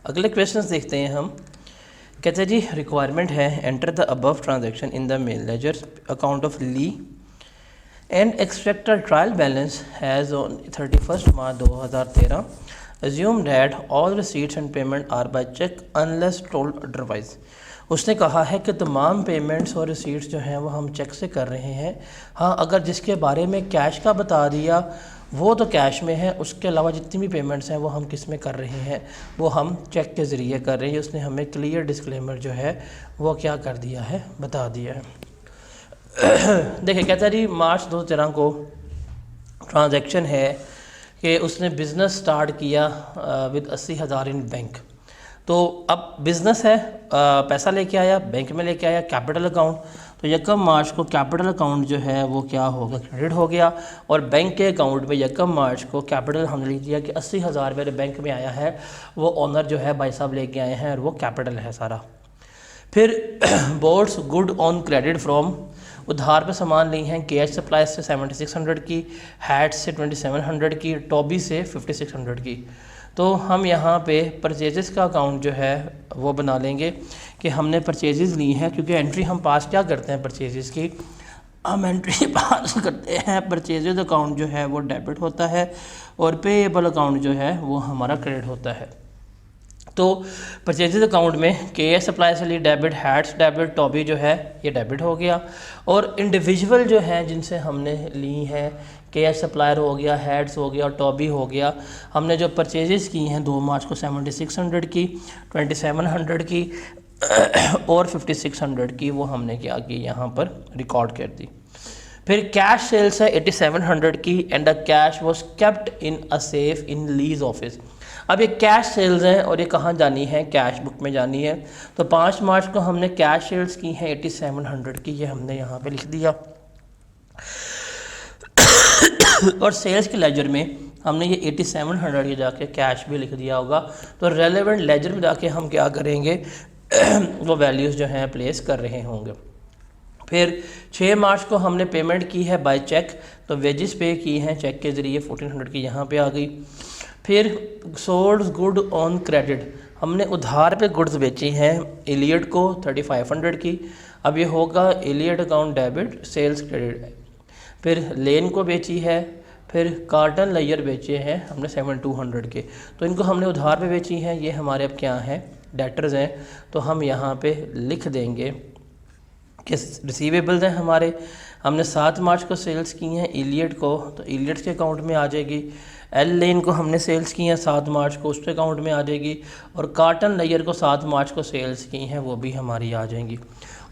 अगले क्वेश्चन देखते हैं हम। कहते हैं जी रिक्वायरमेंट है enter the above transaction in the mail ledger account of Lee and extract trial balance has on 31 March 2013 assume that all receipts and payment are by check unless told otherwise। उसने कहा है कि तमाम payments और receipts जो हैं वो हम चेक से कर रहे हैं। हाँ, अगर जिसके बारे में कैश का बता दिया वो तो कैश में है, उसके अलावा जितनी भी पेमेंट्स हैं वो हम किस में कर रहे हैं, वो हम चेक के ज़रिए कर रहे हैं। उसने हमें क्लियर डिस्क्लेमर जो है वो क्या कर दिया है, बता दिया है। देखिए कहता है जी मार्च 2013 को ट्रांजैक्शन है कि उसने बिज़नेस स्टार्ट किया विद 80,000 इन बैंक। तो अब बिज़नेस है, पैसा लेके आया, बैंक में लेके आया, कैपिटल अकाउंट। तो 1 मार्च को कैपिटल अकाउंट जो है वो क्या होगा, क्रेडिट हो गया। और बैंक के अकाउंट में 1 मार्च को कैपिटल हमने लिख दिया कि 80,000 मेरे बैंक में आया है, वो ओनर जो है भाई साहब लेके आए हैं और वो कैपिटल है सारा। फिर boards good on credit from, उधार पे सामान ली हैं KH सप्लाइज से 7600 की, हैट से 2700 की, टॉबी से 5600 की। तो हम यहाँ पे परचेजेस का अकाउंट जो है वो बना लेंगे कि हमने परचेजेस ली हैं, क्योंकि एंट्री हम पास क्या करते हैं परचेजेस की, हम एंट्री पास करते हैं परचेजेस अकाउंट जो है वो डेबिट होता है और पेएबल अकाउंट जो है वो हमारा क्रेडिट होता है। तो परचेजेज अकाउंट में KH सप्लाई से ली डेबिट, हैट्स डेबिट, टॉबी जो है ये डेबिट हो गया। और इंडिविजुअल जो हैं जिनसे हमने ली हैं, KH सप्लायर हो गया, हैट्स हो गया, टॉबी हो गया, हमने जो परचेजेस की हैं 2 मार्च को 7600 की, 2700 की और 5600 की, वो हमने क्या की यहाँ पर रिकॉर्ड कर दी। फिर कैश सेल्स है 8700 की and the cash was kept in a safe in lease office. अब ये कैश सेल्स हैं और ये कहाँ जानी है, कैश बुक में जानी है। तो 5 मार्च को हमने कैश सेल्स की हैं 8700 की, ये हमने यहाँ पे लिख दिया। और सेल्स के लेजर में हमने ये 8700 के जाके कैश भी लिख दिया होगा। तो रेलेवेंट लेजर में जाके हम क्या करेंगे वो वैल्यूज़ जो हैं प्लेस कर रहे होंगे। फिर 6 मार्च को हमने पेमेंट की है बाय चेक, तो वेजेस पे की हैं चेक के ज़रिए 1400 की यहाँ पे आ गई। फिर सोल्ड गुड ऑन क्रेडिट, हमने उधार पे गुड्स बेची हैं एलियट को 3500 की। अब ये होगा Elliot account debit, sales credit. फिर लेन को बेची है, फिर कार्टन लेयर बेचे हैं हमने 7200 के। तो इनको हमने उधार पे बेची हैं, ये हमारे अब क्या हैं, डेटर्स हैं। तो हम यहाँ पे लिख देंगे कि रिसीवेबल्स हैं हमारे। हमने 7 मार्च को सेल्स की हैं एलियट को, तो एलियट के अकाउंट में आ जाएगी। एल लेन को हमने सेल्स की हैं 7 मार्च को, उसके अकाउंट में आ जाएगी। और कार्टन लेयर को 7 मार्च को सेल्स की हैं, वो भी हमारी आ जाएंगी।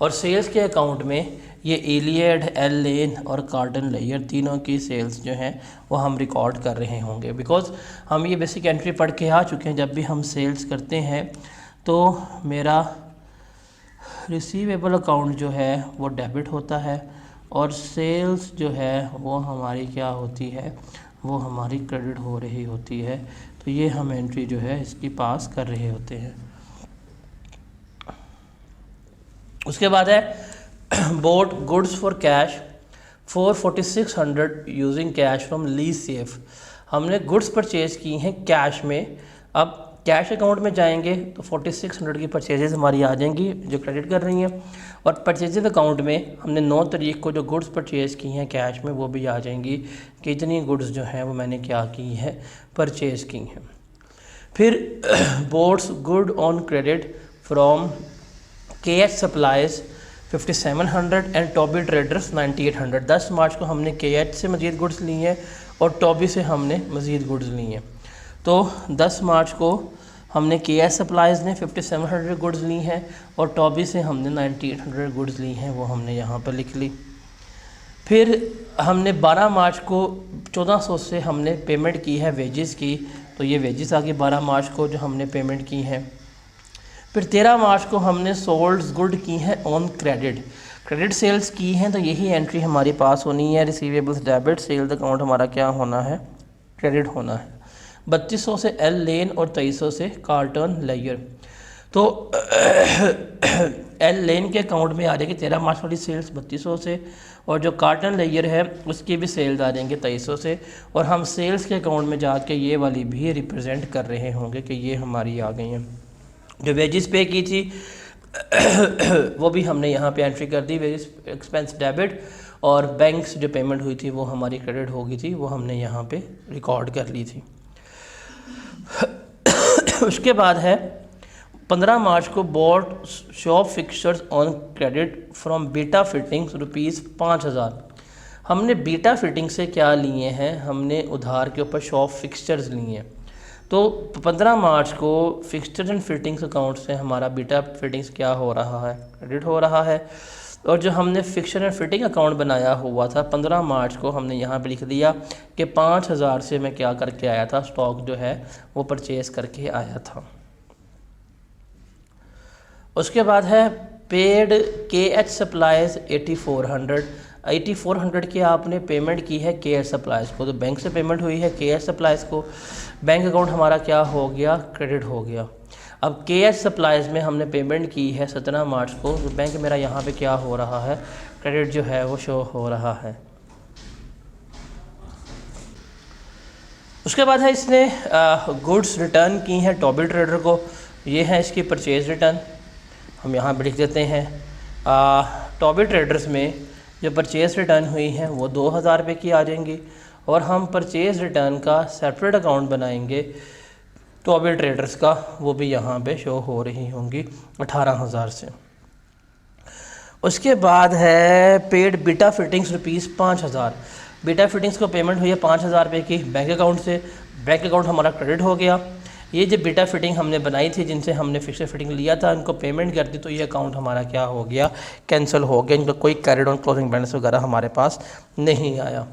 और सेल्स के अकाउंट में ये एलियट, एल लेन और कार्टन लेयर तीनों की सेल्स जो हैं वो हम रिकॉर्ड कर रहे होंगे, बिकॉज़ हम ये बेसिक एंट्री पढ़ के आ चुके हैं। जब भी हम सेल्स करते हैं तो मेरा रिसीवेबल अकाउंट जो है वो डेबिट होता है और सेल्स जो है वो हमारी क्या होती है, वो हमारी क्रेडिट हो रही होती है। तो ये हम एंट्री जो है इसकी पास कर रहे होते हैं। उसके बाद है boat goods for cash 4600 using cash from lease safe. हमने गुड्स परचेज की हैं कैश में। अब कैश अकाउंट में जाएंगे तो 4600 की परचेजेस हमारी आ जाएंगी जो क्रेडिट कर रही हैं। और परचेजेस अकाउंट में हमने 9 तारीख को जो गुड्स परचेज़ की हैं कैश में वो भी आ जाएंगी कि इतनी गुड्स जो हैं वो मैंने क्या की है, परचेज़ की हैं। फिर boats good on credit from KH supplies 5700 and Toby traders 9800। 10 मार्च को हमने KH से मज़ीद गुड्स ली हैं और टॉबी से हमने मज़ीद गुड्स ली हैं। तो 10 मार्च को हमने KH सप्लाइज ने 5700 गुड्स ली हैं और टॉबी से हमने 9800 गुड्स ली हैं, वो हमने यहाँ पर लिख ली। फिर हमने 12 मार्च को 1400 से हमने पेमेंट की है वेजेस की, तो ये वेजेस आ गई 12 मार्च को जो हमने पेमेंट की हैं। फिर 13 मार्च को हमने सोल्ड गुड की हैं ऑन क्रेडिट, क्रेडिट सेल्स की हैं, तो यही एंट्री हमारी पास होनी है। रिसीवेबल्स डेबिट, सेल्स अकाउंट हमारा क्या होना है, क्रेडिट होना है। 3200 से एल लेन और 2300 से कार्टन लेयर। तो एल लेन के अकाउंट में आ जाएगी 13 मार्च वाली सेल्स 3200 से, और जो कार्टन लेयर है उसकी भी सेल्स आ जाएंगे 2300 से। और हम सेल्स के अकाउंट में जाके ये वाली भी रिप्रेजेंट कर रहे होंगे कि ये हमारी आ गई हैं। जो वेजेस पे की थी वो भी हमने यहाँ पे एंट्री कर दी, वेजेस एक्सपेंस डेबिट, और बैंक से जो पेमेंट हुई थी वो हमारी क्रेडिट हो गई थी, वो हमने यहाँ पे रिकॉर्ड कर ली थी। उसके बाद है 15 मार्च को bought shop fixtures on credit from Beta fittings ₹5000। हमने बीटा फिटिंग से क्या लिए हैं, हमने उधार के ऊपर शॉप फिक्सचर्स लिए हैं। तो 15 मार्च को फिक्सचर्स एंड फिटिंग्स अकाउंट से हमारा बीटा फिटिंग्स क्या हो रहा है, क्रेडिट हो रहा है। और जो हमने फिक्सचर एंड फिटिंग अकाउंट बनाया हुआ था 15 मार्च को, हमने यहाँ पे लिख दिया कि 5000 से मैं क्या करके आया था, स्टॉक जो है वो परचेज़ करके आया था। उसके बाद है पेड KH सप्लाइज 8400 की आपने पेमेंट की है KH सप्लाइज को, तो बैंक से पेमेंट हुई है KH सप्लाइज को, बैंक अकाउंट हमारा क्या हो गया, क्रेडिट हो गया। अब KH सप्लाइज में हमने पेमेंट की है 17 मार्च को, तो बैंक मेरा यहाँ पे क्या हो रहा है, क्रेडिट जो है वो शो हो रहा है। उसके बाद है इसने गुड्स रिटर्न की हैं टॉबी ट्रेडर को, ये है इसकी परचेज़ रिटर्न, हम यहाँ पे लिख देते हैं। टॉबी ट्रेडर्स में जो परचेज़ रिटर्न हुई हैं वो 2000 रुपये की आ जाएंगी, और हम परचेज़ रिटर्न का सेपरेट अकाउंट बनाएंगे टॉबी ट्रेडर्स का, वो भी यहाँ पे शो हो रही होंगी 18000 से। उसके बाद है paid beta fittings ₹5000। Beta fittings को पेमेंट हुई है 5000 रुपये की बैंक अकाउंट से, बैंक अकाउंट हमारा क्रेडिट हो गया। ये जो बीटा फिटिंग हमने बनाई थी, जिनसे हमने फिक्सर फिटिंग लिया था, इनको पेमेंट कर दी, तो ये अकाउंट हमारा क्या हो गया, कैंसिल हो गया, इनका कोई कैरिड ऑन क्लोजिंग बैलेंस वगैरह हमारे पास नहीं आया।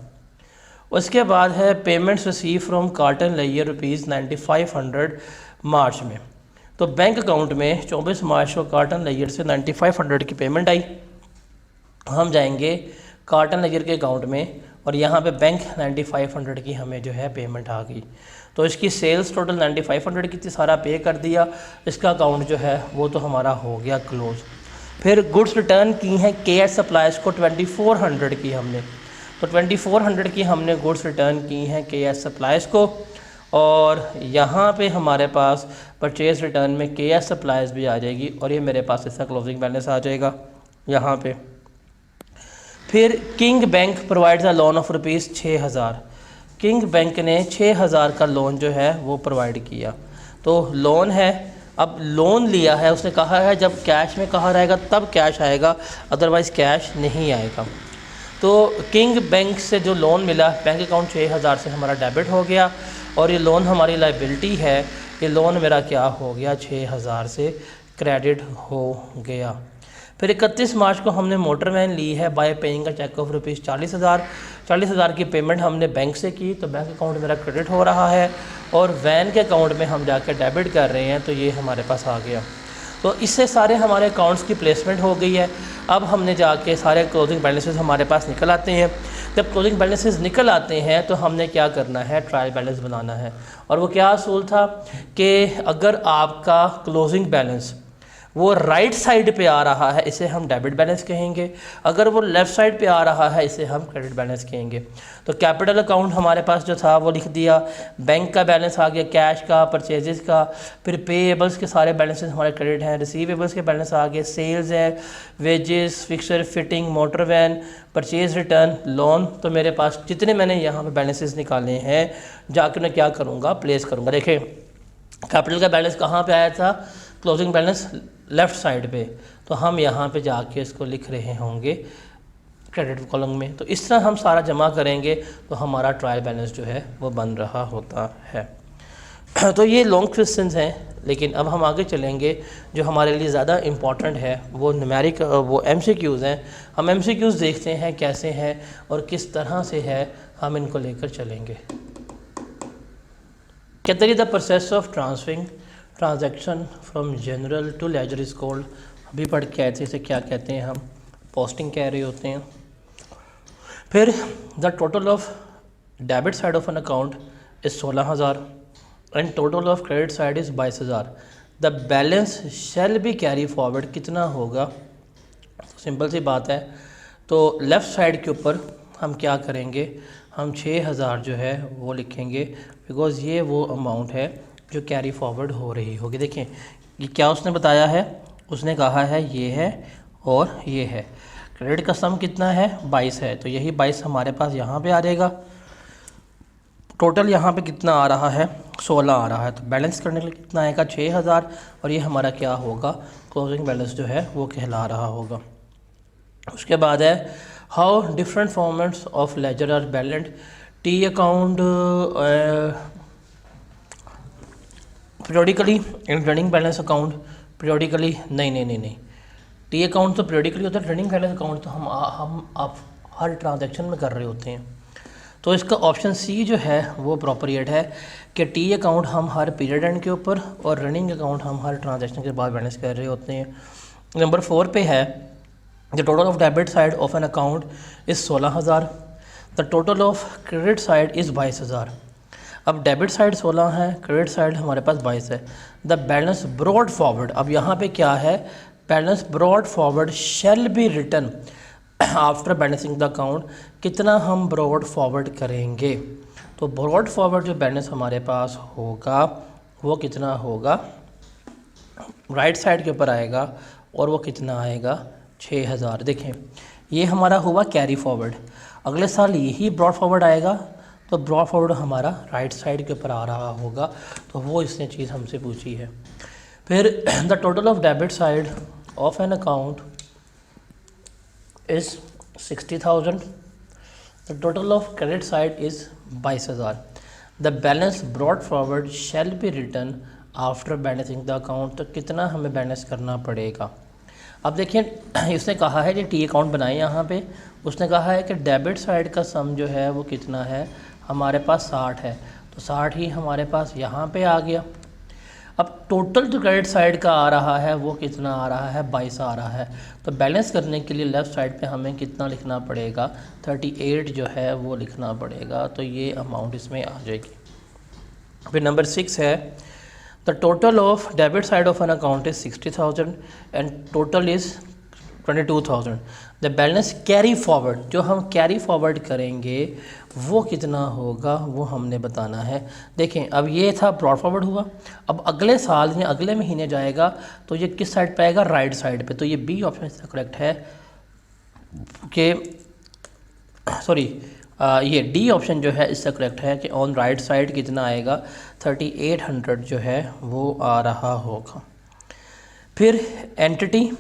उसके बाद है payments receive from carton layer ₹9500 मार्च में, तो बैंक अकाउंट में 24 मार्च को कार्टन लेयर से 9500 की पेमेंट आई। हम जाएंगे कार्टन लेयर के अकाउंट में, और यहाँ पे बैंक 9500 की हमें जो है पेमेंट आ गई, तो इसकी सेल्स टोटल 9500 की थी, सारा पे कर दिया, इसका अकाउंट जो है वो तो हमारा हो गया क्लोज। फिर गुड्स रिटर्न की हैं KH सप्लाइज को 2400 की हमने, तो 2400 की हमने गुड्स रिटर्न की हैं KH सप्लाइज को, और यहाँ पे हमारे पास परचेज़ रिटर्न में KH सप्लाइज भी आ जाएगी, और ये मेरे पास इसका क्लोजिंग बैलेंस आ जाएगा यहाँ पे। फिर king bank provides a loan of ₹6000। King bank ने 6000 का लोन जो है वो प्रोवाइड किया, तो लोन है, अब लोन लिया है, उसने कहा है जब कैश में कहा रहेगा तब कैश आएगा, अदरवाइज़ कैश नहीं आएगा। तो किंग बैंक से जो लोन मिला, बैंक अकाउंट 6000 से हमारा डेबिट हो गया, और ये लोन हमारी लाइबिलिटी है, ये लोन मेरा क्या हो गया, 6000 से क्रेडिट हो गया। फिर 31 मार्च को हमने मोटर वैन ली है बाय पेइंग का चेक ऑफ ₹40,000। 40,000 की पेमेंट हमने बैंक से की, तो बैंक अकाउंट मेरा क्रेडिट हो रहा है, और वैन के अकाउंट में हम जाकर डेबिट कर रहे हैं, तो ये हमारे पास आ गया। तो इससे सारे हमारे अकाउंट्स की प्लेसमेंट हो गई है। अब हमने जाके सारे क्लोजिंग बैलेंसेस हमारे पास निकल आते हैं। जब क्लोजिंग बैलेंसेस निकल आते हैं तो हमने क्या करना है, ट्रायल बैलेंस बनाना है। और वो क्या असूल था कि अगर आपका क्लोजिंग बैलेंस वो राइट साइड पे आ रहा है, इसे हम डेबिट बैलेंस कहेंगे, अगर वो लेफ़्ट साइड पे आ रहा है, इसे हम क्रेडिट बैलेंस कहेंगे। तो कैपिटल अकाउंट हमारे पास जो था वो लिख दिया, बैंक का बैलेंस आ गया, कैश का, परचेजेस का, फिर पेएबल्स के सारे बैलेंसेस हमारे क्रेडिट हैं, रिसीवेबल्स के बैलेंस आ गए, सेल्स है, wages, fixture fitting, motor van, purchase return, loan. तो मेरे पास जितने मैंने यहाँ पे बैलेंसेस निकाले हैं जाकर मैं क्या करूँगा, प्लेस करूँगा। देखिए कैपिटल का बैलेंस कहाँ पे आया था, क्लोजिंग बैलेंस लेफ़्ट साइड पे, तो हम यहाँ पे जाके इसको लिख रहे होंगे क्रेडिट कॉलम में। तो इस तरह हम सारा जमा करेंगे तो हमारा ट्रायल बैलेंस जो है वो बन रहा होता है। तो ये लॉन्ग क्वेश्चंस हैं, लेकिन अब हम आगे चलेंगे। जो हमारे लिए ज़्यादा इम्पॉर्टेंट है वो न्यूमेरिक, वो MCQs हैं। हम MCQs देखते हैं कैसे हैं और किस तरह से है, हम इनको लेकर चलेंगे। कहते हैं the process of transferring transaction from general to ledger is called, अभी पढ़ के आए थे, इसे क्या कहते हैं हम, पोस्टिंग कह रहे होते हैं। फिर the total of debit side of an account is 16,000 and total of credit side is 22,000। The balance shall be carry forward कितना होगा, तो सिंपल सी बात है। तो लेफ़्ट साइड के ऊपर हम क्या करेंगे, हम 6,000 जो है वो लिखेंगे, बिकॉज़ ये वो अमाउंट है जो कैरी फॉरवर्ड हो रही होगी। देखें ये क्या उसने बताया है, उसने कहा है ये है और ये है। क्रेडिट का सम कितना है, 22 है, तो यही 22 हमारे पास यहाँ पे आ जाएगा। टोटल यहाँ पे कितना आ रहा है, 16 आ रहा है। तो बैलेंस करने के लिए कितना आएगा, 6000, और ये हमारा क्या होगा, क्लोजिंग बैलेंस जो है वो कहला रहा होगा। उसके बाद है how different formats of ledger are balanced. T account periodically in running balance account periodically, नहीं, टी अकाउंट तो पीरियोडिकली होता है, रनिंग बैलेंस अकाउंट तो हम आप हर ट्रांजैक्शन में कर रहे होते हैं। तो इसका ऑप्शन सी जो है वो अप्रोप्रिएट है कि टी अकाउंट हम हर पीरियड एंड के ऊपर और रनिंग अकाउंट हम हर ट्रांजैक्शन के बाद बैलेंस कर रहे होते हैं। नंबर 4 पे है the total of debit side of an account is 16000, the total of credit side is 22000। अब डेबिट साइड 16 है, क्रेडिट साइड हमारे पास 22 है। द बैलेंस ब्रॉड फॉरवर्ड, अब यहाँ पे क्या है, balance brought forward shall be return after balancing the account, कितना हम ब्रॉड फॉरवर्ड करेंगे। तो ब्रॉड फॉरवर्ड जो बैलेंस हमारे पास होगा वो कितना होगा, राइट साइड के ऊपर आएगा और वो कितना आएगा, 6000। देखें ये हमारा हुआ कैरी फॉरवर्ड, अगले साल यही ब्रॉड फॉरवर्ड आएगा तो ब्रॉड फॉरवर्ड हमारा राइट साइड के ऊपर आ रहा होगा। तो वो इसने चीज़ हमसे पूछी है। फिर the total of debit side of an account is 60,000, the total of credit side is 22000, the balance brought forward shall be written after balancing the account। तो कितना हमें बैलेंस करना पड़ेगा। अब देखिए इसने कहा है कि टी अकाउंट बनाए, यहाँ पे उसने कहा है कि डेबिट साइड का सम जो है वो कितना है, हमारे पास 60 है, तो 60 ही हमारे पास यहाँ पे आ गया। अब टोटल जो क्रेडिट साइड का आ रहा है वो कितना आ रहा है, 22 आ रहा है। तो बैलेंस करने के लिए लेफ़्ट साइड पे हमें कितना लिखना पड़ेगा, 38 जो है वो लिखना पड़ेगा। तो ये अमाउंट इसमें आ जाएगी। फिर नंबर 6 है the total of debit side of an account is 60,000 and total is 22,000। The balance carry forward, जो हम कैरी फॉरवर्ड करेंगे वो कितना होगा वो हमने बताना है। देखें अब ये था ब्रॉड फॉरवर्ड हुआ, अब अगले साल या अगले महीने जाएगा तो ये किस साइड पे आएगा, राइट साइड पे। तो ये बी ऑप्शन इसका करेक्ट है कि सॉरी ये डी ऑप्शन जो है इसका करेक्ट है कि ऑन राइट साइड कितना आएगा, 3800 जो है वो आ रहा होगा। फिर entity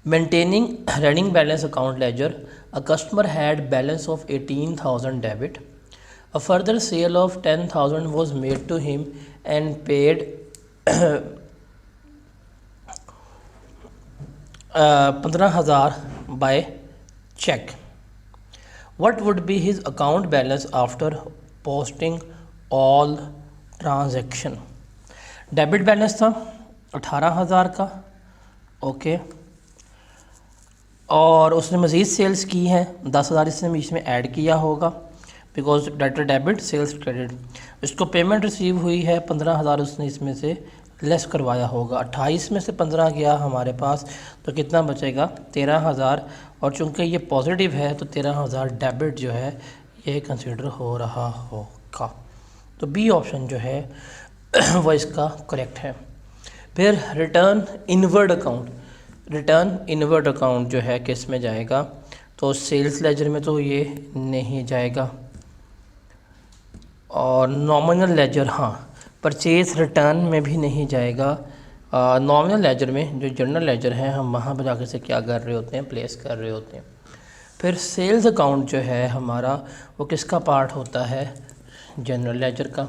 maintaining running balance account ledger, a customer had balance of 18,000 debit, a further sale of 10,000 was made to him and paid 15,000 by check. What would be his account balance after posting all transaction? Debit balance था 18,000 का, okay, और उसने मज़ीद sales की हैं 10,000 इसने बीच में add किया होगा because debtor debit sales credit. इसको पेमेंट रिसीव हुई है 15,000, उसने इसमें से लेस करवाया होगा। 28 में से 15 गया हमारे पास, तो कितना बचेगा, 13,000। और चूंकि ये पॉजिटिव है तो 13,000 डेबिट जो है ये कंसिडर हो रहा होगा। तो बी ऑप्शन जो है वो इसका करेक्ट है। फिर return inward account, return inward account जो है किस में जाएगा, तो सेल्स लेजर में तो ये नहीं जाएगा, और नॉमिनल लेजर हाँ परचेज रिटर्न में भी नहीं जाएगा। नॉमिनल लेजर में जो जनरल लेजर है हम वहाँ पर जाकर से क्या कर रहे होते हैं, प्लेस कर रहे होते हैं। फिर सेल्स अकाउंट जो है हमारा वो किसका पार्ट होता है, जनरल लेजर का।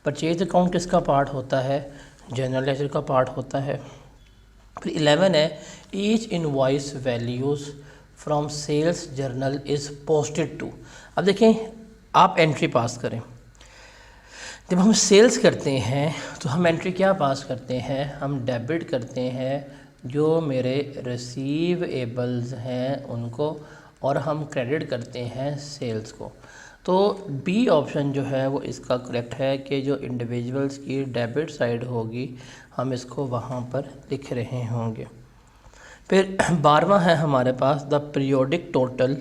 परचेज अकाउंट किसका पार्ट होता है, जनरल लेजर का पार्ट होता है। फिर 11 है each invoice values from sales journal is posted to. अब देखें आप एंट्री पास करें, जब हम सेल्स करते हैं तो हम एंट्री क्या पास करते हैं, हम डेबिट करते हैं जो मेरे रिसीवेबल्स हैं उनको, और हम क्रेडिट करते हैं सेल्स को। तो बी ऑप्शन जो है वो इसका करेक्ट है कि जो इंडिविजुअल्स की डेबिट साइड होगी हम इसको वहाँ पर लिख रहे होंगे। फिर 12वां है हमारे पास the periodic total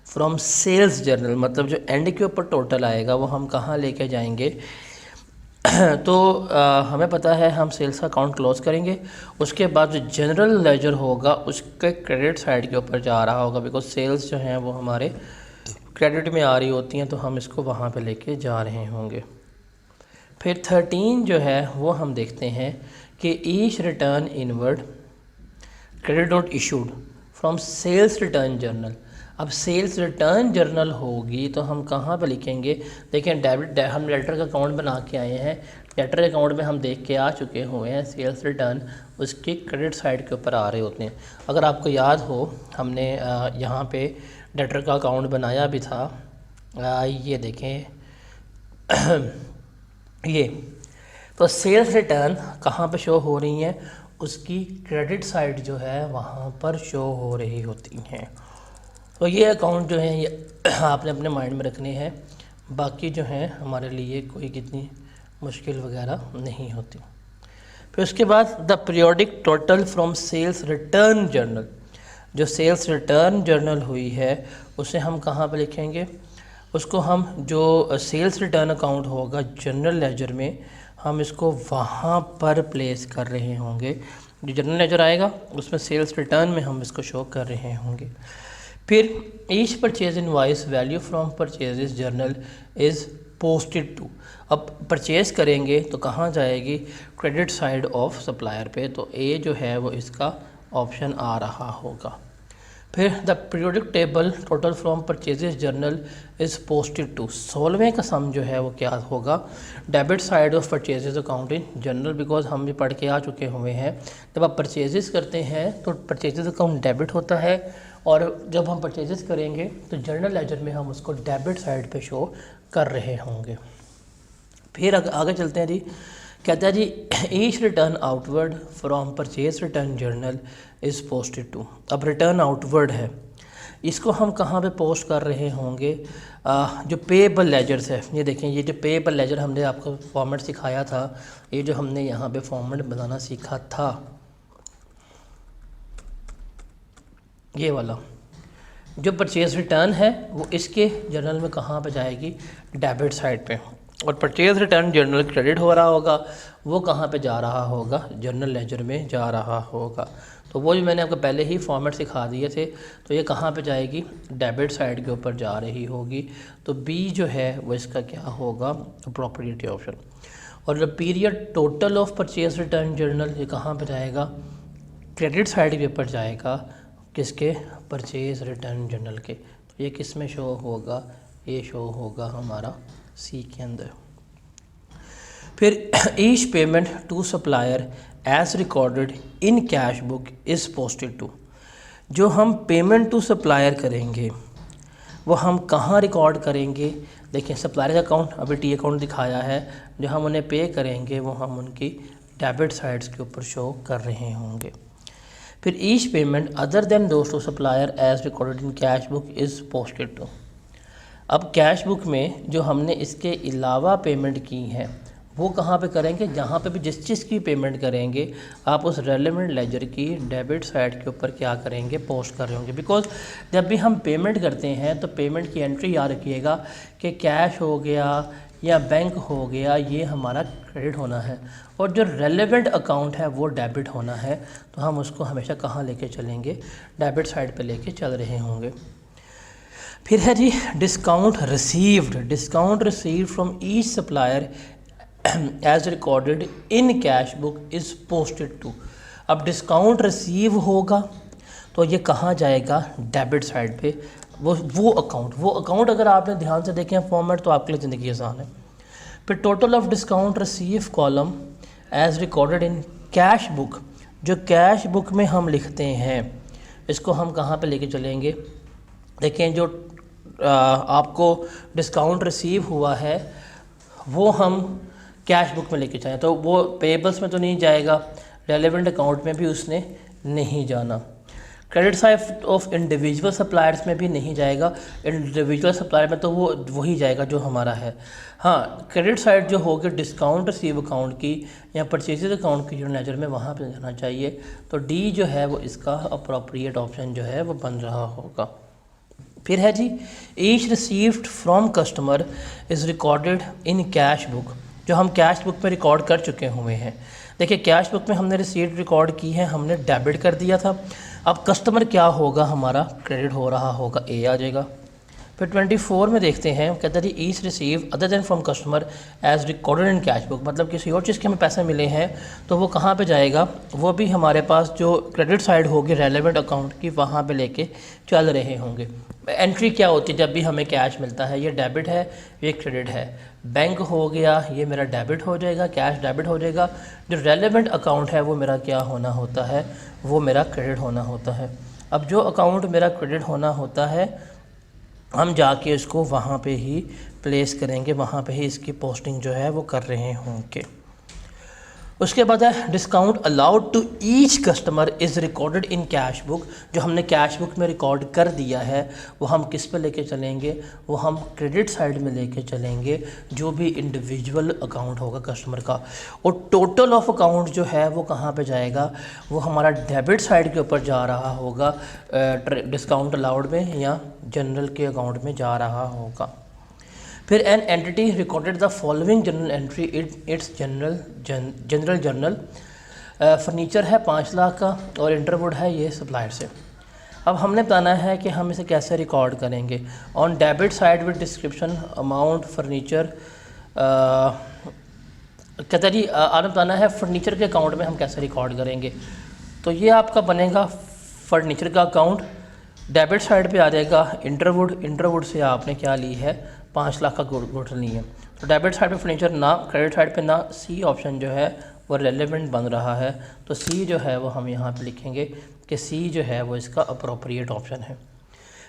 from sales journal, मतलब जो एंड के ऊपर टोटल आएगा वो हम कहाँ लेके जाएंगे, तो हमें पता है हम सेल्स का अकाउंट क्लोज करेंगे, उसके बाद जो जनरल लेजर होगा उसके क्रेडिट साइड के ऊपर जा रहा होगा, बिकॉज सेल्स जो हैं वो हमारे क्रेडिट में आ रही होती हैं, तो हम इसको वहाँ पे लेके जा रहे होंगे। फिर 13 जो है वो हम देखते हैं कि each return inward credit note issued from sales return journal. अब सेल्स रिटर्न जर्नल होगी तो हम कहाँ पे लिखेंगे? देखें, डेबिट हम लेटर का अकाउंट बना के आए हैं, लेटर अकाउंट में हम देख के आ चुके हुए हैं, सेल्स रिटर्न उसके क्रेडिट साइड के ऊपर आ रहे होते हैं। अगर आपको याद हो हमने यहाँ पे लेटर का अकाउंट बनाया भी था, ये देखें ये तो सेल्स रिटर्न कहाँ पे शो हो रही हैं? उसकी क्रेडिट साइड जो है वहाँ पर शो हो रही होती हैं। तो ये अकाउंट जो है ये आपने अपने माइंड में रखने हैं, बाकी जो हैं हमारे लिए कोई कितनी मुश्किल वगैरह नहीं होती। फिर उसके बाद the periodic total from sales return journal, जो सेल्स रिटर्न जर्नल हुई है उसे हम कहाँ पे लिखेंगे? उसको हम जो सेल्स रिटर्न अकाउंट होगा जनरल लेजर में, हम इसको वहाँ पर प्लेस कर रहे होंगे। जो जनरल लेजर आएगा उसमें सेल्स रिटर्न में हम इसको शो कर रहे होंगे। फिर each purchase invoice value from purchases journal is posted to. अब परचेज़ करेंगे तो कहाँ जाएगी? क्रेडिट साइड ऑफ सप्लायर पे, तो ए जो है वो इसका ऑप्शन आ रहा होगा। फिर the periodic table total from purchases journal is posted to. 16वें का सम जो है वो क्या होगा? Debit side of purchases account in general, because हम भी पढ़ के आ चुके हुए हैं, जब आप परचेजेस करते हैं तो परचेजेस अकाउंट डेबिट होता है, और जब हम परचेजेस करेंगे तो जर्नल लेजर में हम उसको डेबिट साइड पे शो कर रहे होंगे। फिर आगे चलते हैं जी, कहता है जी each return outward from purchase return journal is posted to. अब रिटर्न आउटवर्ड है, इसको हम कहाँ पे पोस्ट कर रहे होंगे? जो पेएबल लेजर्स है, ये देखें, ये जो पेएबल लेजर हमने आपको फॉर्मेट सिखाया था, ये जो हमने यहाँ पे फॉर्मेट बनाना सीखा था, ये वाला जो परचेज रिटर्न है वो इसके जर्नल में कहाँ पे जाएगी? डेबिट साइड पे। और परचेज रिटर्न जर्नल क्रेडिट हो रहा होगा, वो कहाँ पे जा रहा होगा? जनरल लेजर में जा रहा होगा। तो वो जो मैंने आपको पहले ही फॉर्मेट सिखा दिए थे, तो ये कहाँ पे जाएगी? डेबिट साइड के ऊपर जा रही होगी। तो बी जो है वो इसका क्या होगा? Appropriate option. और the period total of purchase return journal, ये कहाँ पे जाएगा? क्रेडिट साइड के ऊपर जाएगा, किसके? परचेज रिटर्न जर्नल के। तो ये किस में शो होगा? ये शो होगा हमारा सी के अंदर। फिर each payment to supplier as recorded in cash book is posted to. जो हम पेमेंट टू सप्लायर करेंगे वो हम कहाँ रिकॉर्ड करेंगे? देखिए, सप्लायर का अकाउंट अभी टी अकाउंट दिखाया है, जो हम उन्हें पे करेंगे वो हम उनकी डेबिट साइड्स के ऊपर शो कर रहे होंगे। फिर each payment other than those to supplier as recorded in cash book is posted to. अब कैश बुक में जो हमने इसके अलावा पेमेंट की है वो कहाँ पे करेंगे? जहाँ पे भी जिस चीज़ की पेमेंट करेंगे आप उस रेलेवेंट लेजर की डेबिट साइड के ऊपर क्या करेंगे? पोस्ट कर रहे होंगे। बिकॉज जब भी हम पेमेंट करते हैं तो पेमेंट की एंट्री याद रखिएगा कि कैश हो गया या बैंक हो गया, ये हमारा क्रेडिट होना है, और जो रेलेवेंट अकाउंट है वो डेबिट होना है। तो हम उसको हमेशा कहाँ लेके चलेंगे? डेबिट साइड पे लेके चल रहे होंगे। फिर है जी discount received. Discount received from each supplier as recorded in cash book is posted to. अब डिस्काउंट रिसीव होगा तो ये कहाँ जाएगा? डेबिट साइड पे। वो अकाउंट अगर आपने ध्यान से देखें फॉर्मेट तो आपके लिए ज़िंदगी आसान है। फिर total of discount receive column as recorded in cash book, जो कैश बुक में हम लिखते हैं इसको हम कहाँ पे लेके चलेंगे? देखें, जो आपको डिस्काउंट रिसीव हुआ है वो हम कैश बुक में लेके जाएँ, तो वो पेबल्स में तो नहीं जाएगा, रेलेवेंट अकाउंट में भी उसने नहीं जाना। Credit side of individual suppliers में भी नहीं जाएगा, इंडिविजुअल सप्लायर में तो वो वही जाएगा जो हमारा है। हाँ, क्रेडिट साइड जो होगी डिस्काउंट रिसीव अकाउंट की या परचेजेज अकाउंट की जो लेजर में वहाँ पे जाना चाहिए। तो डी जो है वो इसका अप्रोप्रिएट ऑप्शन जो है वो बन रहा होगा। फिर है जी each received from customer is recorded in cash book जो हम कैश बुक में रिकॉर्ड कर चुके हुए हैं। देखिए कैश बुक में हमने रिसीट रिकॉर्ड की है, हमने डेबिट कर दिया था। अब कस्टमर क्या होगा, हमारा क्रेडिट हो रहा होगा, ए आ जाएगा। फिर 24 में देखते हैं, कहते हैं each receive other than from customer as recorded in cash book, मतलब किसी और चीज़ के हमें पैसे मिले हैं तो वो कहाँ पे जाएगा, वो भी हमारे पास जो क्रेडिट साइड होगी रेलेवेंट अकाउंट की, वहाँ पे लेके चल रहे होंगे। एंट्री क्या होती है जब भी हमें कैश मिलता है, ये डेबिट है, ये क्रेडिट है। बैंक हो गया, ये मेरा डेबिट हो जाएगा, कैश डेबिट हो जाएगा। जो रेलेवेंट अकाउंट है वो मेरा क्या होना होता है, वो मेरा क्रेडिट होना होता है। अब जो अकाउंट मेरा क्रेडिट होना होता है, हम जाके इसको वहाँ पे ही प्लेस करेंगे, वहाँ पे ही इसकी पोस्टिंग जो है वो कर रहे होंगे। उसके बाद है discount allowed to each customer is recorded in cash book. जो हमने कैश बुक में रिकॉर्ड कर दिया है वो हम किस पे लेके चलेंगे, वो हम क्रेडिट साइड में लेके चलेंगे, जो भी इंडिविजुअल अकाउंट होगा कस्टमर का। और टोटल ऑफ अकाउंट जो है वो कहाँ पे जाएगा, वो हमारा डेबिट साइड के ऊपर जा रहा होगा, डिस्काउंट अलाउड में या जनरल के अकाउंट में जा रहा होगा। फिर an entity recorded the following general entry it's general journal. Furniture है 5 लाख का और इंटरवुड है ये सप्लायर से। अब हमने बताना है कि हम इसे कैसे रिकॉर्ड करेंगे। On debit side with description amount furniture, कहते जी आपने बताना है फर्नीचर के अकाउंट में हम कैसे रिकॉर्ड करेंगे। तो ये आपका बनेगा फर्नीचर का अकाउंट, डेबिट साइड पे आ जाएगा इंटरवुड से आपने क्या ली है, 5 लाख का गुड्स ली है। तो डेबिट साइड पे फर्नीचर ना, क्रेडिट साइड पे ना, सी ऑप्शन जो है वो रेलेवेंट बन रहा है। तो सी जो है वो हम यहाँ पे लिखेंगे कि सी जो है वो इसका अप्रोप्रिएट ऑप्शन है।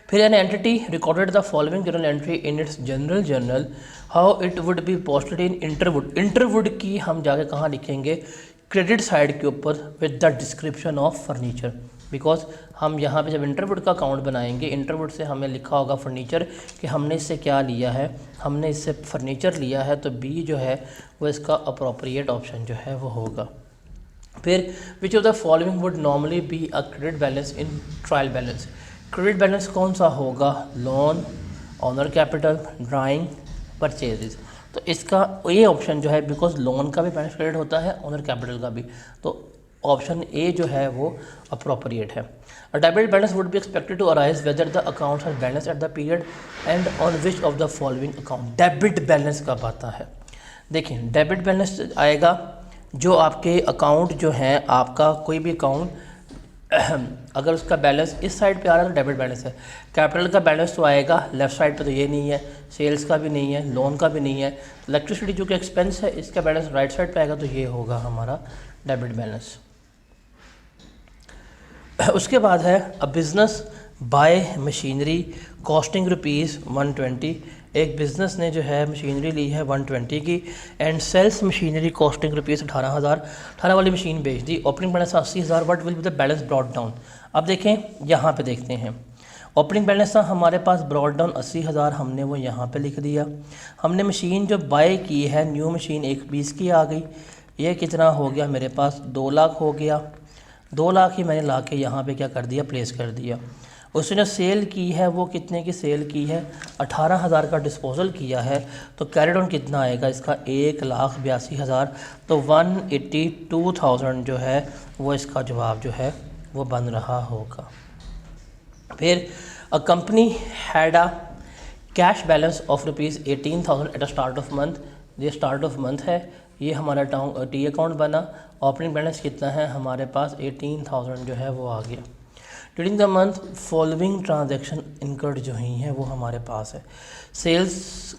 फिर an entity recorded the following journal entry in its general journal, how it would be posted in इंटरवुड की हम जाके कहाँ लिखेंगे, क्रेडिट साइड के ऊपर with the description of furniture. Because हम यहाँ पे जब इंटरवुड का अकाउंट बनाएंगे, इंटरवुड से हमें लिखा होगा फर्नीचर कि हमने इससे क्या लिया है, हमने इससे फर्नीचर लिया है, तो बी जो है वो इसका अप्रोप्रिएट ऑप्शन जो है वो होगा। फिर which of the following would normally be a credit balance in trial balance. Credit balance कौन सा होगा, loan, owner capital, drawing, purchases. तो इसका ये ऑप्शन जो है, बिकॉज लोन का भी बैलेंस क्रेडिट होता है, ऑनर कैपिटल का भी, तो ऑप्शन ए जो है वो अप्रोप्रिएट है। A debit balance would be expected to arise whether the account has balance at the period end on which of the following account. Debit balance कब आता है, देखिए डेबिट बैलेंस आएगा जो आपके अकाउंट जो हैं, आपका कोई भी अकाउंट अगर उसका बैलेंस इस साइड पे आ रहा है तो डेबिट बैलेंस है। कैपिटल का बैलेंस तो आएगा लेफ़्ट साइड पे, तो ये नहीं है, सेल्स का भी नहीं है, लोन का भी नहीं है, इलेक्ट्रिसिटी जो कि एक्सपेंस है इसका बैलेंस राइट साइड पे आएगा, तो ये होगा हमारा डेबिट बैलेंस। उसके बाद है a business bye machinery costing ₹120। एक बिज़नेस ने जो है मशीनरी ली है 120 की एंड सेल्स मशीनरी कॉस्टिंग ₹18,000। 18 वाली मशीन बेच दी, opening balance 80,000। What will be the balance brought down. अब देखें यहाँ पे देखते हैं, ओपनिंग बैलेंस था हमारे पास ब्रॉट डाउन 80,000, हमने वो यहाँ पे लिख दिया। हमने मशीन जो बाय की है, न्यू मशीन 120 की आ गई, ये कितना हो गया मेरे पास 2 लाख हो गया। 2 लाख ही मैंने ला के यहाँ पर क्या कर दिया, प्लेस कर दिया। उसने जो सेल की है वो कितने की सेल की है, 18,000 का डिस्पोजल किया है, तो कैरिड ऑन कितना आएगा इसका, 1,82,000। तो 182,000 जो है वो इसका जवाब जो है वो बन रहा होगा। फिर a company had a cash balance of ₹18,000 at a start of month. ये स्टार्ट ऑफ मंथ है, ये हमारा टी अकाउंट बना। ओपनिंग बैलेंस कितना है हमारे पास, 18,000 जो है वो आ गया। During the month following transaction incurred जो ही हैं वो हमारे पास है। सेल्स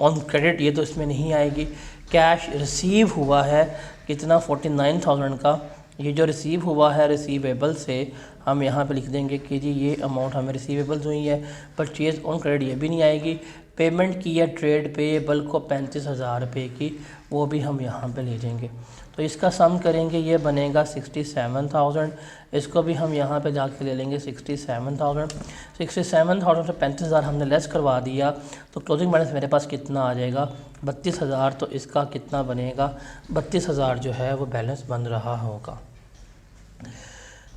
ऑन क्रेडिट ये तो इसमें नहीं आएगी। कैश रिसीव हुआ है कितना, 49,000 का। ये जो रिसीव हुआ है रिसीवेबल से हम यहाँ पे लिख देंगे कि जी ये अमाउंट हमें रिसीवेबल्स हुई है। परचेज ऑन क्रेडिट ये भी नहीं आएगी। पेमेंट की है ट्रेड पेएबल को 35,000 रुपये की, वो भी हम यहाँ पे ले जाएंगे। तो इसका सम करेंगे, ये बनेगा 67,000। इसको भी हम यहाँ पे जाके ले लेंगे 67,000। 67,000 से 35,000 हमने लेस करवा दिया, तो क्लोजिंग बैलेंस मेरे पास कितना आ जाएगा, 32,000। तो इसका कितना बनेगा, 32,000 जो है वो बैलेंस बन रहा होगा।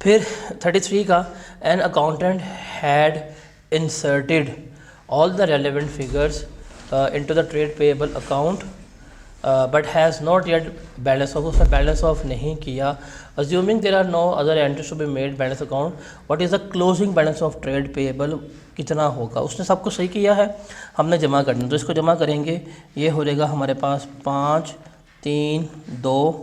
फिर 33 का an accountant had inserted all the relevant figures into the trade payable account but has not yet balance off, उसने बैलेंस ऑफ नहीं किया। Assuming there are no other entries to be made balance account, what is the closing balance of trade payable, कितना होगा। उसने सब कुछ सही किया है, हमने जमा करना, तो इसको जमा करेंगे। ये हो जाएगा हमारे पास 5 3 2,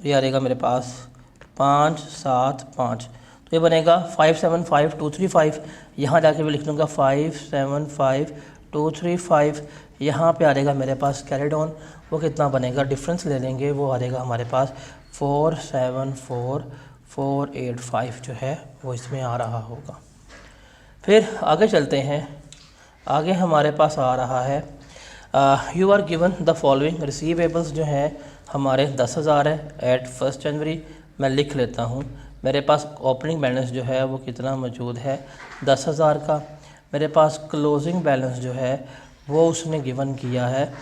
ये आ जाएगा मेरे पास 5 7 5, तो ये बनेगा 575235। यहाँ जाके मैं लिख दूँगा 575235। यहाँ पे आ जाएगा मेरे पास कैरिड ऑन, वो कितना बनेगा, डिफरेंस ले लेंगे, वो आ जाएगा हमारे पास 474485 जो है वो इसमें आ रहा होगा। फिर आगे चलते हैं, आगे हमारे पास आ रहा है you are given the following receivables जो है हमारे 10,000 है एट 1 जनवरी। मैं लिख लेता हूँ, मेरे पास ओपनिंग बैलेंस जो है वो कितना मौजूद है 10,000 का। मेरे पास क्लोजिंग बैलेंस जो है वो उसने गिवन किया है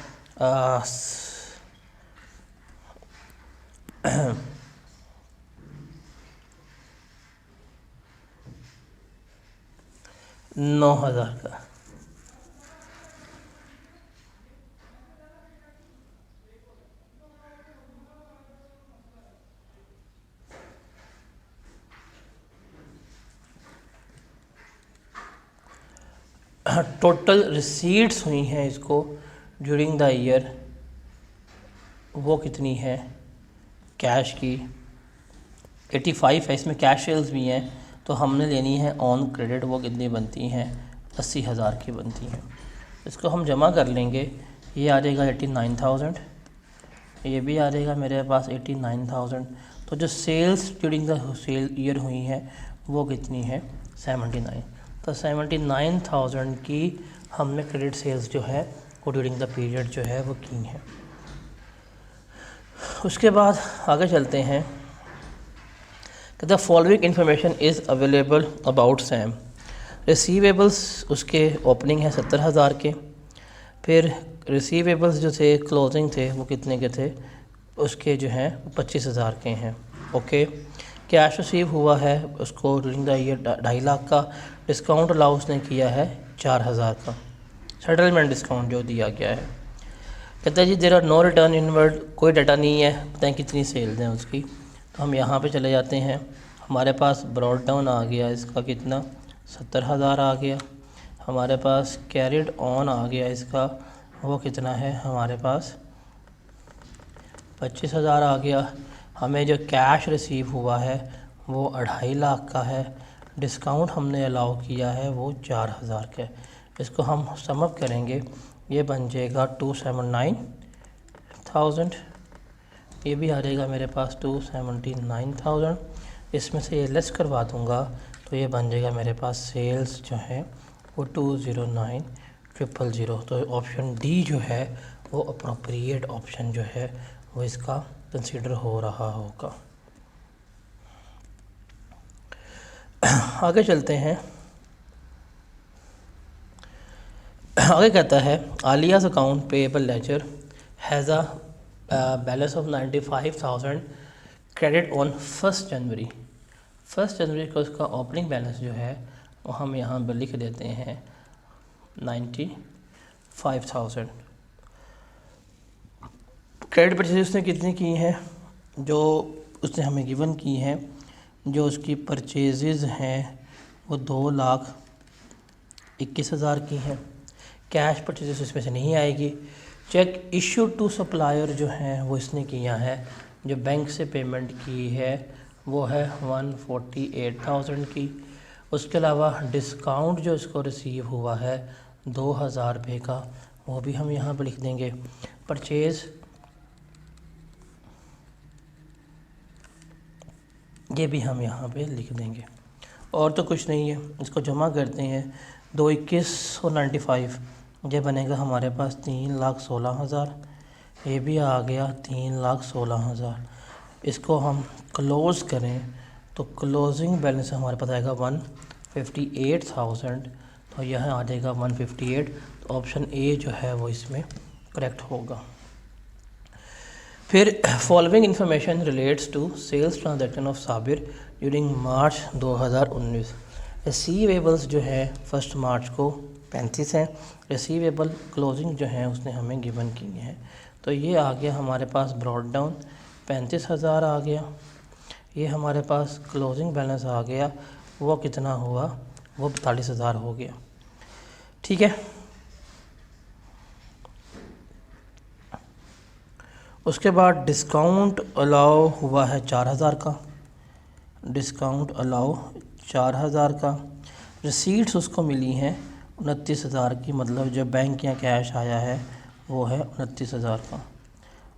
9,000 का। टोटल रिसीट्स हुई हैं इसको ड्यूरिंग द ईयर, वो कितनी है कैश की 85 है, इसमें कैश सेल्स भी हैं, तो हमने लेनी है ऑन क्रेडिट, वो कितनी बनती हैं 80,000 की बनती हैं। इसको हम जमा कर लेंगे, ये आ जाएगा 89,000, ये भी आ जाएगा मेरे पास 89,000। तो जो sales during the sale year हुई हैं वो कितनी है 79। तो 79,000 की हमने क्रेडिट सेल्स जो है वो ड्यूरिंग द पीरियड जो है वो की है। उसके बाद आगे चलते हैं कि the following information is available about Sam. Receivables उसके ओपनिंग है 70,000 के, फिर रिसीवेबल्स जो थे क्लोजिंग थे वो कितने के थे, उसके जो हैं 25,000 के हैं। ओके, कैश रिसीव हुआ है उसको ड्यूरिंग द ईयर 2.5 लाख का, डिस्काउंट अलाउंस ने किया है 4,000 का, सेटलमेंट डिस्काउंट जो दिया गया है। कहते हैं जी there are no return inward, कोई डाटा नहीं है, बताएं कितनी सेल्स हैं उसकी। तो हम यहाँ पे चले जाते हैं, हमारे पास ब्रॉड डाउन आ गया इसका कितना 70,000 आ गया, हमारे पास कैरिड ऑन आ गया इसका, वो कितना है हमारे पास 25,000 आ गया। हमें जो कैश रिसीव हुआ है वो 2.5 लाख का है, डिस्काउंट हमने अलाउ किया है वो 4,000 का। इसको हम समअप करेंगे, ये बन जाएगा 279,000, ये भी आ जाएगा मेरे पास 279,000। इसमें से ये लेस करवा दूंगा तो ये बन जाएगा मेरे पास सेल्स जो है वो 209,000। तो ऑप्शन डी जो है वो अप्रोप्रिएट ऑप्शन जो है वो इसका कंसीडर हो रहा होगा। आगे चलते हैं, आगे कहता है Alia's account payable ledger has a balance of 95,000 credit on 1 January. 1 जनवरी को उसका ओपनिंग बैलेंस जो है वो हम यहाँ पर लिख देते हैं 95,000। क्रेडिट परचेज उसने कितनी की हैं, जो उसने हमें गिवन की हैं, जो उसकी परचेजेज़ हैं वो 2,21,000 की हैं। कैश परचेजेस इसमें से नहीं आएगी। चेक इशू टू सप्लायर जो हैं वो इसने किया है, जो बैंक से पेमेंट की है वो है 148,000 की। उसके अलावा डिस्काउंट जो इसको रिसीव हुआ है 2,000 रुपये का, वो भी हम यहाँ पर लिख देंगे। परचेज़ ये भी हम यहाँ पे लिख देंगे, और तो कुछ नहीं है। इसको जमा करते हैं 221 और 95, ये बनेगा हमारे पास 3,16,000, ये भी आ गया 3,16,000। इसको हम क्लोज़ करें तो क्लोजिंग बैलेंस हमारे पास आएगा 158,000, तो यह आ जाएगा 158। तो ऑप्शन ए जो है वो इसमें करेक्ट होगा। फिर following information relates to sales transaction of Sabir during March 2019। Receivables जो है 1 मार्च को 35 हैं। रिसीवेबल क्लोजिंग जो है उसने हमें गिवन की है, तो ये आ गया हमारे पास ब्रॉड डाउन 35,000 आ गया। ये हमारे पास क्लोजिंग बैलेंस आ गया, वो कितना हुआ, वो 42,000 हो गया। ठीक है, उसके बाद डिस्काउंट अलाउ हुआ है 4,000 का, डिस्काउंट अलाउ 4,000 का। रिसीट्स उसको मिली हैं 29,000 की, मतलब जो बैंक या कैश आया है वो है 29,000 का।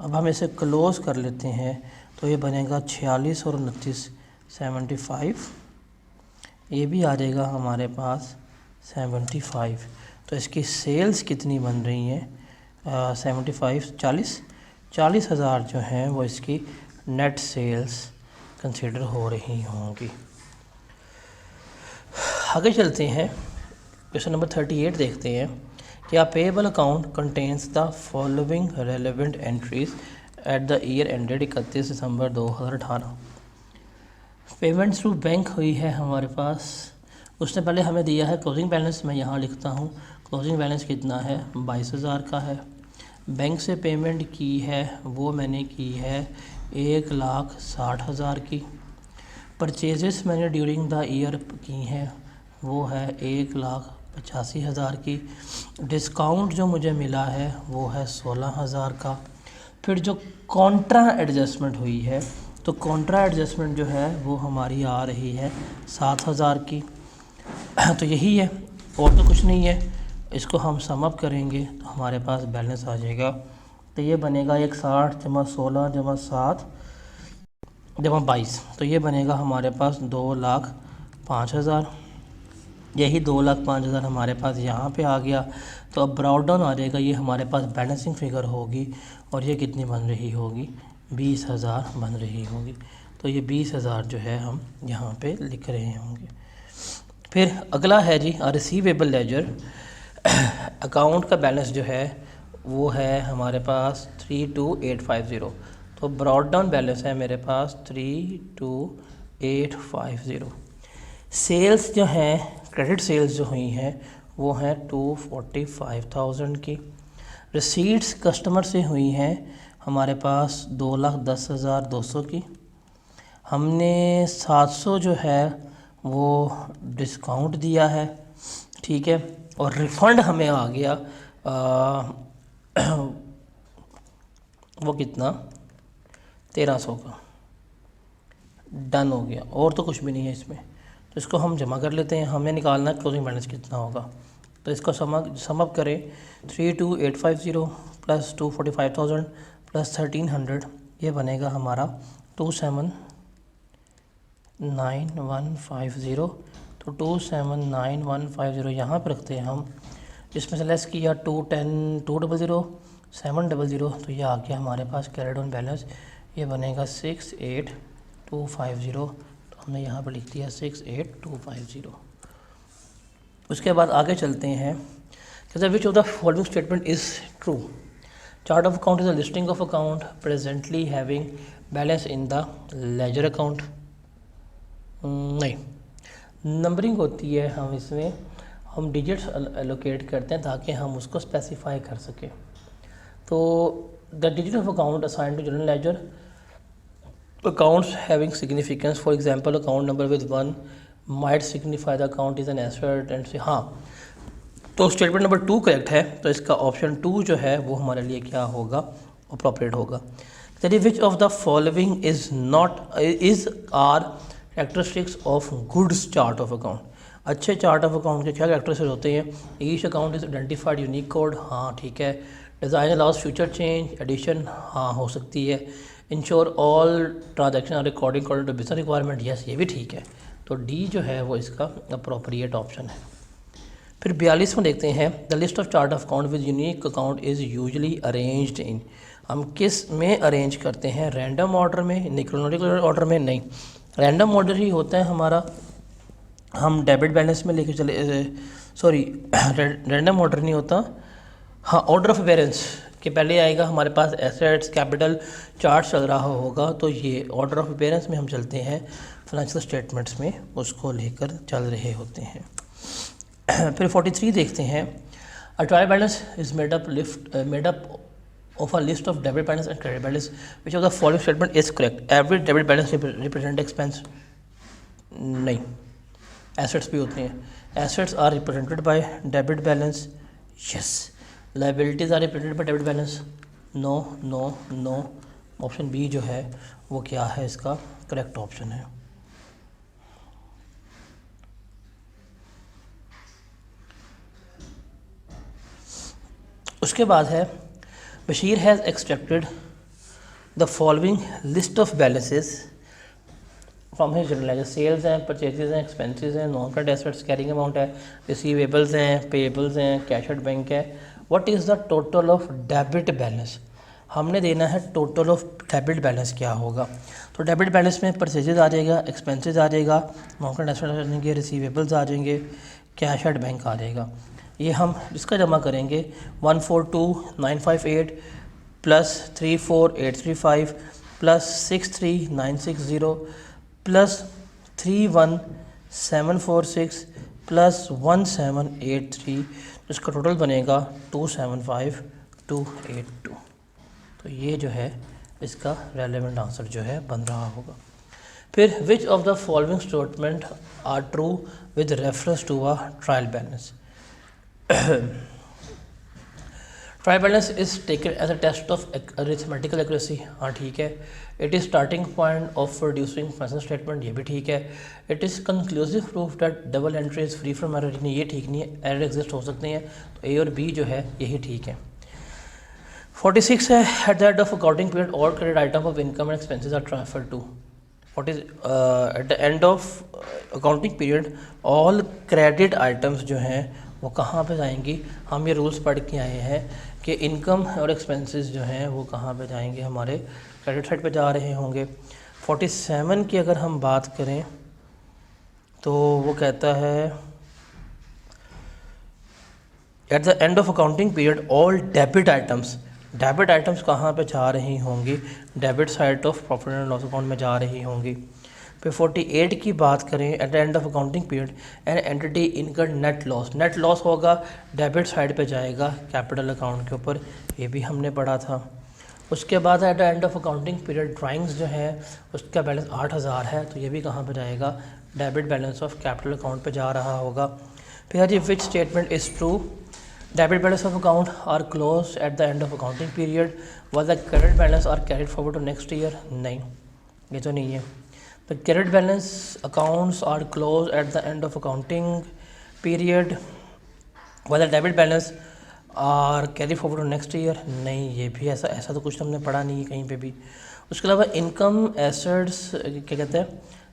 अब हम इसे क्लोज़ कर लेते हैं, तो ये बनेगा 46 और 29 75, ये भी आ जाएगा हमारे पास 75। तो इसकी सेल्स कितनी बन रही हैं 75 40,000 जो हैं वो इसकी नेट सेल्स कंसिडर हो रही होंगी। आगे चलते हैं, क्वेश्चन नंबर 38 देखते हैं। क्या payable account contains the following relevant entries at the year ended 31 December 2018। Payments through bank हुई है हमारे पास, उसने पहले हमें दिया है क्लोजिंग बैलेंस, मैं यहाँ लिखता हूँ क्लोजिंग बैलेंस कितना है 22,000 का है। बैंक से पेमेंट की है वो मैंने की है 1,60,000 की। परचेजेस मैंने ड्यूरिंग द ईयर की हैं वो है 1,85,000 की। डिस्काउंट जो मुझे मिला है वो है 16,000 का। फिर जो कॉन्ट्रा एडजस्टमेंट हुई है, तो कॉन्ट्रा एडजस्टमेंट जो है वो हमारी आ रही है 7,000 की। तो यही है और तो कुछ नहीं है। इसको हम सम अप करेंगे तो हमारे पास बैलेंस आ जाएगा, तो ये बनेगा 160 जमा 16 जमा 7 जमा 22, तो ये बनेगा हमारे पास 2,05,000। यही 2,05,000 हमारे पास यहाँ पे आ गया। तो अब ब्रॉड डाउन आ जाएगा, ये हमारे पास बैलेंसिंग फिगर होगी और ये कितनी बन रही होगी 20,000 बन रही होगी। तो ये 20,000 जो है हम यहाँ पे लिख रहे होंगे। फिर अगला है जी रिसीवेबल लेजर। अकाउंट का बैलेंस जो है वो है हमारे पास 32,850। तो ब्रॉड डाउन बैलेंस है मेरे पास 32,850। सेल्स जो हैं, क्रेडिट सेल्स जो हुई हैं वो हैं 245,000 की। रिसीट्स कस्टमर से हुई हैं हमारे पास 2,10,200 की। हमने 700 जो है वो डिस्काउंट दिया है, ठीक है, और रिफ़ंड हमें आ गया वो कितना 1,300 का। डन हो गया, और तो कुछ भी नहीं है इसमें। तो इसको हम जमा कर लेते हैं, हमें निकालना है क्लोजिंग बैलेंस कितना होगा। तो इसको सम अप करें 32,850 प्लस 245,000 प्लस 1,300, ये बनेगा हमारा 2,79,150। तो 2,79,150 यहाँ पर रखते हैं हम। इसमें से लेस किया 200 700, तो ये आ गया हमारे पास कैरिड ऑन बैलेंस, ये बनेगा 68,250। तो हमने यहाँ पर लिख दिया 68,250। उसके बाद आगे चलते हैं। कहते हैं विच of the following statement is true. Chart of account is a listing of account presently having balance in the ledger account. नहीं, नंबरिंग होती है, हम इसमें हम डिजिट्स एलोकेट करते हैं ताकि हम उसको स्पेसिफाई कर सकें। तो the digit of account assigned to general ledger accounts having significance, for example account number with 1 might signify the account is an asset and say हाँ, तो स्टेटमेंट नंबर 2 करेक्ट है। तो इसका ऑप्शन 2 जो है वो हमारे लिए क्या होगा, अप्रोप्रिएट होगा। That which of the following is not is are characteristics of goods chart of account. अच्छे चार्ट ऑफ अकाउंट के क्या कैरेक्टरिस्टिक्स होते हैं। Each account is identified unique code, हाँ ठीक है। Design allows future change addition, हाँ हो सकती है। Ensure all transaction are recording according to business requirement, yes ये भी ठीक है। तो डी जो है वो इसका अप्रोप्रिएट ऑप्शन है। फिर 42 में देखते हैं the list of chart of account with unique account is usually arranged in. हम किस में अरेंज करते हैं, रैंडम ऑर्डर में, क्रोनोलॉजिकल ऑर्डर में नहीं, रैंडम ऑर्डर ही होता है हमारा। हम डेबिट बैलेंस में लेके चले, सॉरी रैंडम ऑर्डर नहीं होता, हाँ ऑर्डर ऑफ अपेयरेंस के पहले आएगा हमारे पास एसेट्स कैपिटल चार्ट चल रहा होगा। तो ये ऑर्डर ऑफ अपेयरेंस में हम चलते हैं, फाइनेंशियल स्टेटमेंट्स में उसको लेकर चल रहे होते हैं। फिर 43 देखते हैं। अ trial balance is made up of a list of debit balance and credit balance. Which of the following statement is correct? Every debit balance represent expense. नहीं, assets भी होती हैं। Assets are represented by debit balance. Yes. Liabilities are represented by debit balance. No, no, no. Option B जो है वो क्या है, इसका करेक्ट ऑप्शन है। उसके बाद है Bashir has extracted the following list of balances from his general ledger. Sales हैं, परचेजेस हैं, एक्सपेंसेस हैं, non current assets, carrying amount है, रिसीवेबल्स हैं, पेएबल्स हैं, कैश एट बैंक है। What is the total of debit balance? हमने देना है टोटल ऑफ डेबिट बैलेंस क्या होगा। तो डेबिट बैलेंस में परचेजेस आ जाएगा, एक्सपेंसेस आ जाएगा, नॉन करंट एसेट्स आ जाएंगे, रिसीवेबल्स आ जाएंगे, कैश एट बैंक आ जाएगा। ये हम इसका जमा करेंगे 142,958 प्लस 34,835 प्लस 63,960 प्लस 31,746 प्लस 1783, इसका टोटल बनेगा 275,282। तो ये जो है इसका रेलेवेंट आंसर जो है बन रहा होगा। फिर which of the following statement are true with reference to a trial balance? Trial balance is taken as a test of arithmetical accuracy. हाँ ठीक है। It is starting point of producing financial statement, ये भी ठीक है। It is conclusive proof that double entry is free from error, नहीं ये ठीक नहीं है, एरर एग्जिस्ट हो सकती है। तो ए और बी जो है यही ठीक है। 46 है at the end of accounting period all credit item of income and expenses are transfer to. At the end of accounting period all credit items जो हैं वो कहाँ पे जाएंगी? हम ये रूल्स पढ़ के आए हैं कि इनकम और एक्सपेंसेस जो हैं वो कहाँ पे जाएंगे, हमारे क्रेडिट साइड पे जा रहे होंगे। 47 की अगर हम बात करें तो वो कहता है at the end of accounting period all debit items कहाँ पे जा रही होंगी? Debit side of profit and loss account में जा रही होंगी। फिर 48 की बात करें eight the end of accounting period an entity incurred net loss होगा, डेबिट साइड पे जाएगा कैपिटल अकाउंट के ऊपर, ये भी हमने पढ़ा था। उसके बाद eight the end of accounting period drawings जो है उसका बैलेंस 8,000 है, तो ये भी कहाँ पे जाएगा? Debit balance of capital account पे जा रहा होगा। फिर जी which statement is true? Debit balance of account are close at the end of accounting period was the credit balance are carried forward to next year. नहीं, ये तो नहीं है। The credit balance accounts are closed at the end of accounting period while the debit balance are carry forward to next year। नहीं, ये भी ऐसा तो कुछ हमने पढ़ा नहीं है कहीं पे भी। उसके अलावा इनकम एसेट्स क्या कहते हैं,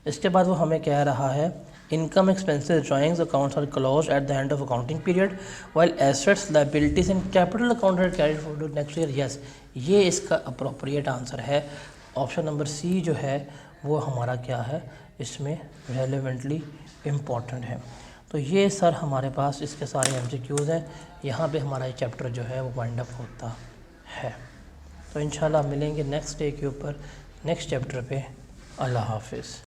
इसके बाद वो हमें कह रहा है income expenses drawings accounts are close at the end of accounting period while assets liabilities and capital account are carried forward to next year. Yes, ये इसका अप्रोप्रिएट आंसर है। ऑप्शन नंबर सी जो है वो हमारा क्या है, इसमें रेलेवेंटली इम्पॉर्टेंट है। तो ये सर हमारे पास इसके सारे एमसीक्यूज़ हैं। यहाँ पे हमारा ये चैप्टर जो है वो वाइंड अप होता है। तो इंशाल्लाह मिलेंगे नेक्स्ट डे के ऊपर नेक्स्ट चैप्टर पे। अल्लाह हाफिज़।